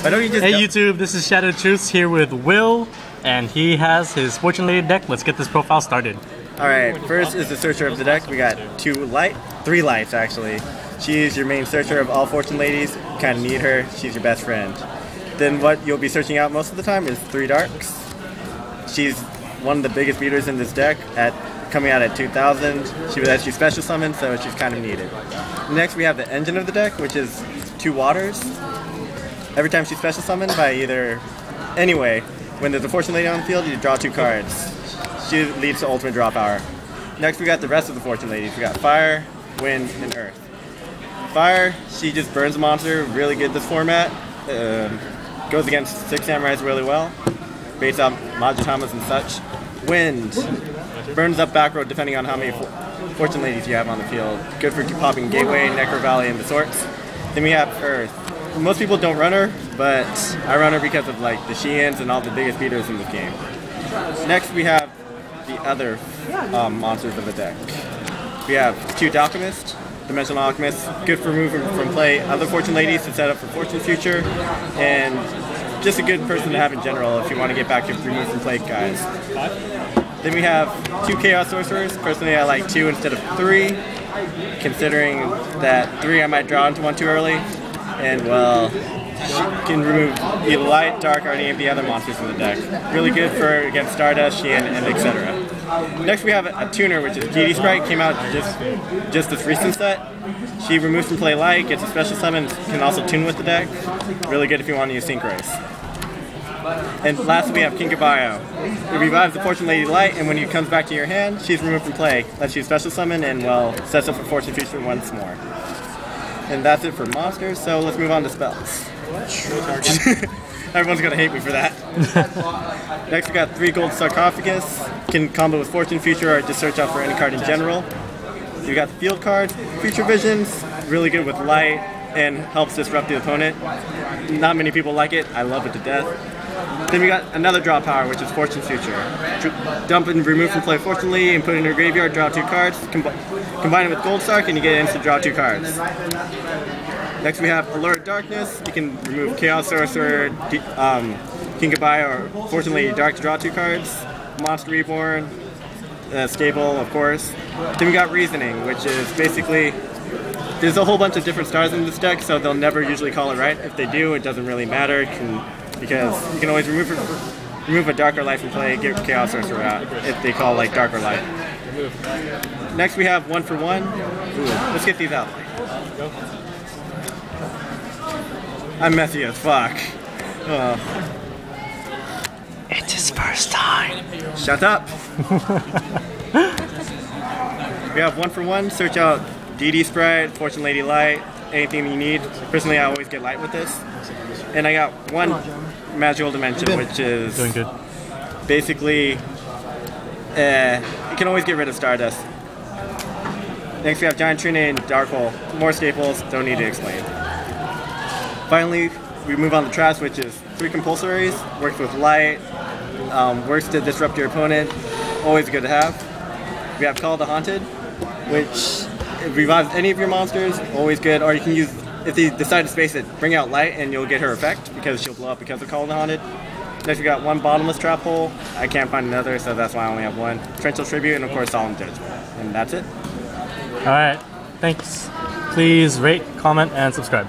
Why don't you just Hey YouTube, this is Shadow Truths here with Will, and he has his Fortune Lady deck. Let's get this profile started. Alright, first is the searcher of the deck. We got three lights actually. She's your main searcher of all Fortune Ladies. Kind of need her. She's your best friend. Then what you'll be searching out most of the time is 3 darks. She's one of the biggest beaters in this deck, coming out at 2,000. She was actually special summoned, so she's kind of needed. Next we have the engine of the deck, which is 2 waters. Every time she's special summoned by anyway, when there's a Fortune Lady on the field, you draw 2 cards. She leads to ultimate draw power. Next we got the rest of the Fortune Ladies. We got Fire, Wind, and Earth. Fire, she just burns a monster, really good this format. Goes against 6 samurais really well, based on Majitamas and such. Wind, burns up back row depending on how many Fortune Ladies you have on the field. Good for popping Gateway, Necro Valley, and the sorts. Then we have Earth. Most people don't run her, but I run her because of like the Sheeans and all the biggest beaters in this game. Next we have the other monsters of the deck. We have 2 Alchemists, Dimensional Alchemists, good for moving from play other Fortune Ladies to set up for Fortune Future, and just a good person to have in general if you want to get back to remove from play guys. Then we have 2 Chaos Sorcerers. Personally I like 2 instead of 3, considering that 3 I might draw into 1 too early. And well, she can remove either light, dark, or any of the other monsters in the deck. Really good for against Stardust, Sheehan, and etc. Next we have a tuner, which is GD Sprite. Came out just this recent set. She removes from play light, gets a special summon, can also tune with the deck. Really good if you want to use Synchros. And lastly we have Kinkabayo. It revives the Fortune Lady Light, and when it comes back to your hand, she's removed from play. Lets you special summon, and well, sets up for Fortune Future once more. And that's it for monsters, so let's move on to spells. Everyone's gonna hate me for that. Next we got 3 Gold Sarcophagus. Can combo with Fortune Future or just search out for any card in general. You got the field card, Future Visions, really good with light and helps disrupt the opponent. Not many people like it, I love it to death. Then we got another draw power, which is Fortune Future. Dump and remove from play Fortune Lady and put it in your graveyard, draw 2 cards. Combine it with Gold Sark and you get an instant draw 2 cards. Next we have Allure Darkness. You can remove Chaos Sorcerer, Kinkabayo, or Fortune Lady Dark to draw 2 cards. Monster Reborn, Stable, of course. Then we got Reasoning, which is basically, there's a whole bunch of different stars in this deck, so they'll never usually call it right. If they do, it doesn't really matter, because you can always remove a Dark or Light from play, get Chaos Sorcerer out, if they call like Dark or Light. Next we have 1 for 1. Let's get these out. I'm messy as fuck. It's his first time. Shut up! We have 1 for 1. Search out DD Sprite, Fortune Lady Light, anything you need. Personally, I always get light with this. And I got 1 Magical Dimension, which is doing good. Basically, you can always get rid of Stardust. Next we have Giant Trinity and Dark Hole. More staples, don't need to explain. Finally, we move on to Trash, which is 3 Compulsories, works with light, works to disrupt your opponent, always good to have. We have Call the Haunted, which revives any of your monsters, always good, or you can use, if you decide to space it, bring out light and you'll get her effect, because she'll blow up because of Call the Haunted. Next we got 1 Bottomless Trap Hole, I can't find another, so that's why I only have 1. Torrential Tribute, and of course Solemn Judgment. And that's it. Alright, thanks. Please rate, comment, and subscribe.